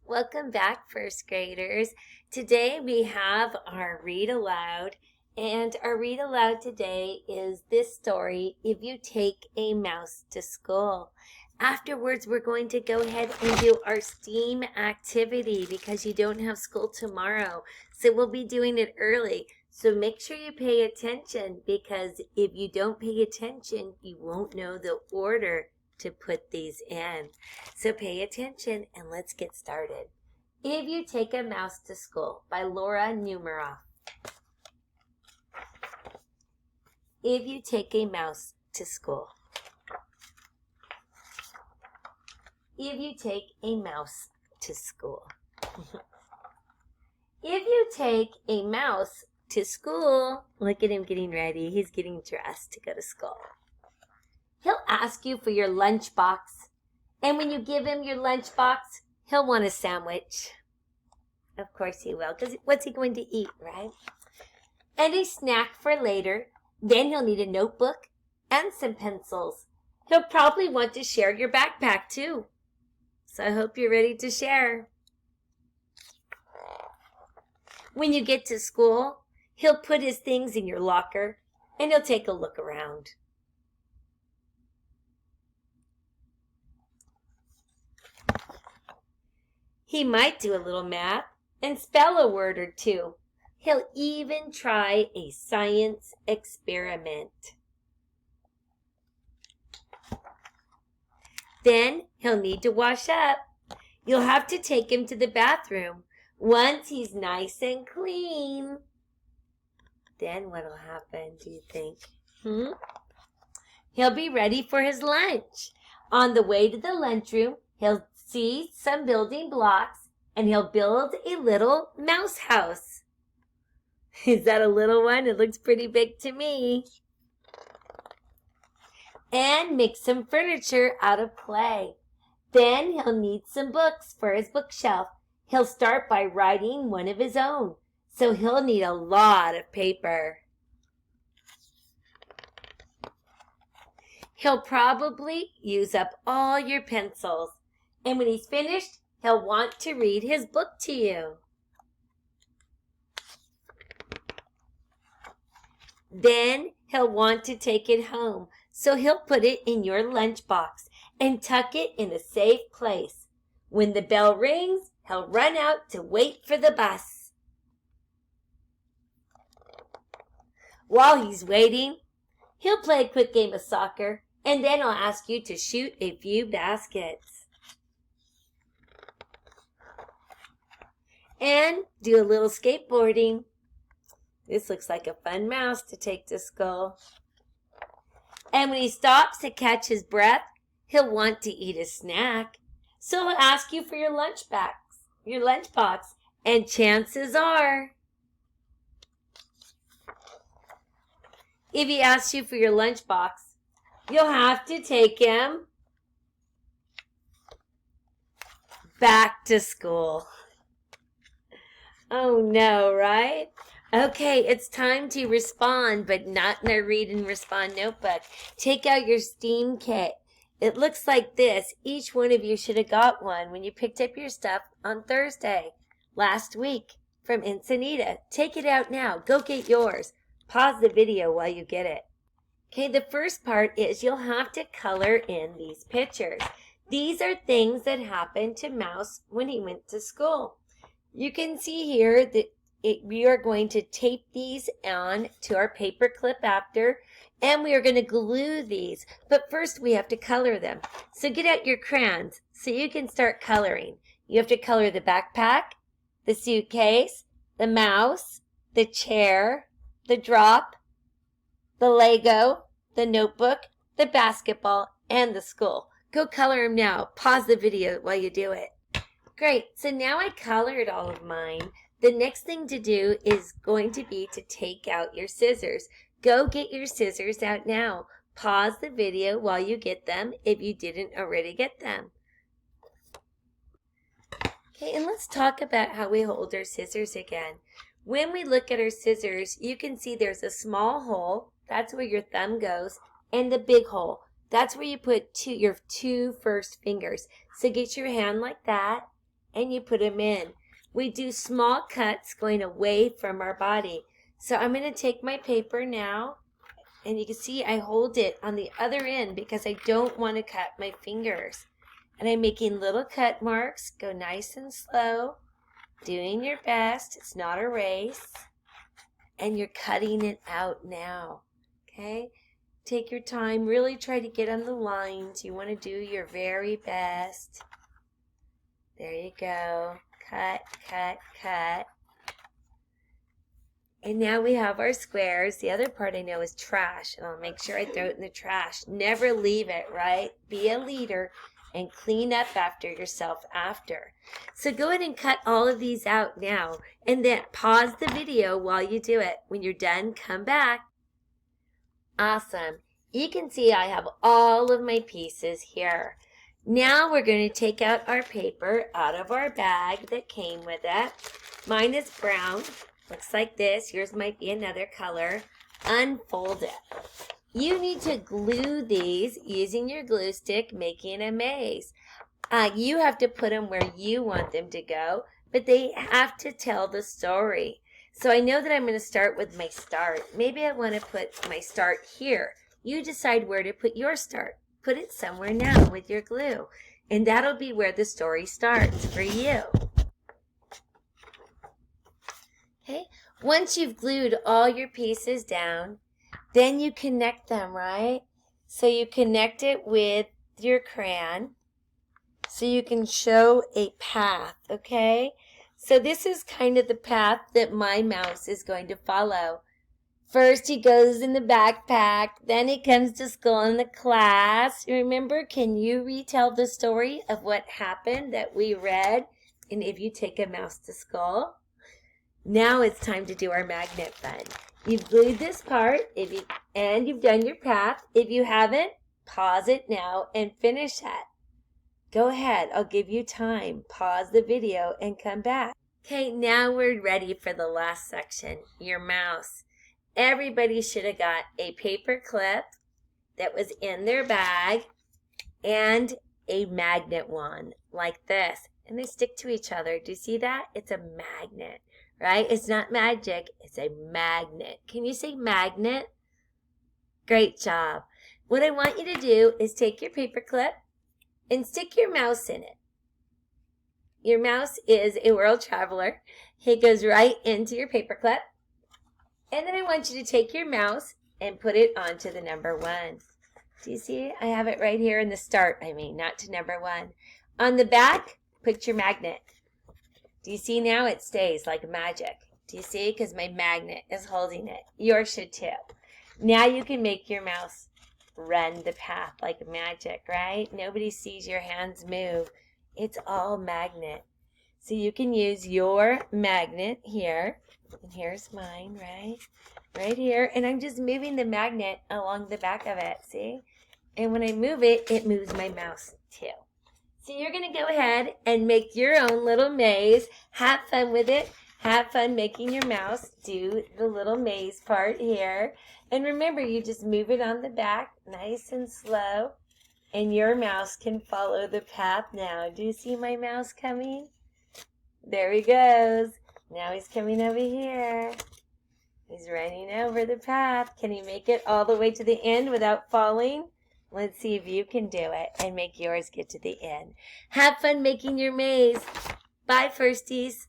Welcome back, first graders. Today we have our read aloud, and our read aloud today is this story, If You Take a Mouse to School. Afterwards, we're going to go ahead and do our STEAM activity because you don't have school tomorrow, so we'll be doing it early. So make sure you pay attention because if you don't pay attention, you won't know the order to put these in. So pay attention and let's get started. If You Take a Mouse to School by Laura Numeroff. If you take a mouse to school. If you take a mouse to school. If you take a mouse to school, look at him getting ready. He's getting dressed to go to school. He'll ask you for your lunchbox, and when you give him your lunchbox, he'll want a sandwich. Of course he will, because what's he going to eat, right? And a snack for later. Then he'll need a notebook and some pencils. He'll probably want to share your backpack too. So I hope you're ready to share. When you get to school, he'll put his things in your locker, and he'll take a look around. He might do a little math and spell a word or two. He'll even try a science experiment. Then he'll need to wash up. You'll have to take him to the bathroom once he's nice and clean. Then what'll happen, do you think? He'll be ready for his lunch. On the way to the lunchroom, he'll see some building blocks, and he'll build a little mouse house. Is that a little one? It looks pretty big to me. And make some furniture out of clay. Then he'll need some books for his bookshelf. He'll start by writing one of his own, so he'll need a lot of paper. He'll probably use up all your pencils. And when he's finished, he'll want to read his book to you. Then he'll want to take it home, so he'll put it in your lunchbox and tuck it in a safe place. When the bell rings, he'll run out to wait for the bus. While he's waiting, he'll play a quick game of soccer, and then he'll ask you to shoot a few baskets. And do a little skateboarding. This looks like a fun mouse to take to school. And when he stops to catch his breath, he'll want to eat a snack. So he'll ask you for your lunchbox, and chances are, if he asks you for your lunchbox, you'll have to take him back to school. Oh no, right? Okay, it's time to respond, but not in a read and respond notebook. Take out your STEAM kit. It looks like this. Each one of you should have got one when you picked up your stuff on Thursday last week from Encinita. Take it out now. Go get yours. Pause the video while you get it. Okay, the first part is you'll have to color in these pictures. These are things that happened to Mouse when he went to school. You can see here that we are going to tape these on to our paper clip after, and we are going to glue these. But first we have to color them. So get out your crayons so you can start coloring. You have to color the backpack, the suitcase, the mouse, the chair, the drop, the Lego, the notebook, the basketball, and the school. Go color them now. Pause the video while you do it. Great, so now I colored all of mine. The next thing to do is going to be to take out your scissors. Go get your scissors out now. Pause the video while you get them if you didn't already get them. Okay, and let's talk about how we hold our scissors again. When we look at our scissors, you can see there's a small hole. That's where your thumb goes, and the big hole. That's where you put your two first fingers. So get your hand like that, and you put them in. We do small cuts going away from our body. So I'm going to take my paper now, and you can see I hold it on the other end because I don't want to cut my fingers. And I'm making little cut marks. Go nice and slow, doing your best. It's not a race. And you're cutting it out now, okay? Take your time. Really try to get on the lines. You want to do your very best. There you go. Cut, cut, cut. And now we have our squares. The other part I know is trash, and I'll make sure I throw it in the trash. Never leave it, right? Be a leader and clean up after yourself after. So go ahead and cut all of these out now, and then pause the video while you do it. When you're done, come back. Awesome. You can see I have all of my pieces here. Now we're going to take out our paper out of our bag that came with it. Mine is brown. Looks like this. Yours might be another color. Unfold it. You need to glue these using your glue stick, making a maze. You have to put them where you want them to go, but they have to tell the story. So I know that I'm going to start with my start. Maybe I want to put my start here. You decide where to put your start. Put it somewhere now with your glue, and that'll be where the story starts for you. Okay, once you've glued all your pieces down, then you connect them, right? So you connect it with your crayon so you can show a path, okay? So this is kind of the path that my mouse is going to follow. First he goes in the backpack, then he comes to school in the class. Remember, can you retell the story of what happened that we read in If You Take a Mouse to School? Now it's time to do our magnet fun. You've glued this part and you've done your path. If you haven't, pause it now and finish it. Go ahead, I'll give you time. Pause the video and come back. Okay, now we're ready for the last section, your mouse. Everybody should have got a paper clip that was in their bag and a magnet wand like this. And they stick to each other. Do you see that? It's a magnet, right? It's not magic. It's a magnet. Can you say magnet? Great job. What I want you to do is take your paper clip and stick your mouse in it. Your mouse is a world traveler. It goes right into your paper clip. And then I want you to take your mouse and put it onto the number 1. Do you see? I have it right here in the start, not to number 1. On the back, put your magnet. Do you see now? It stays like magic. Do you see? Because my magnet is holding it. Yours should too. Now you can make your mouse run the path like magic, right? Nobody sees your hands move. It's all magnet. So you can use your magnet here. And here's mine, right? Right here. And I'm just moving the magnet along the back of it, see? And when I move it, it moves my mouse too. So you're going to go ahead and make your own little maze. Have fun with it. Have fun making your mouse do the little maze part here. And remember, you just move it on the back nice and slow. And your mouse can follow the path now. Do you see my mouse coming? There he goes. Now he's coming over here. He's running over the path. Can he make it all the way to the end without falling? Let's see if you can do it and make yours get to the end. Have fun making your maze. Bye, firsties.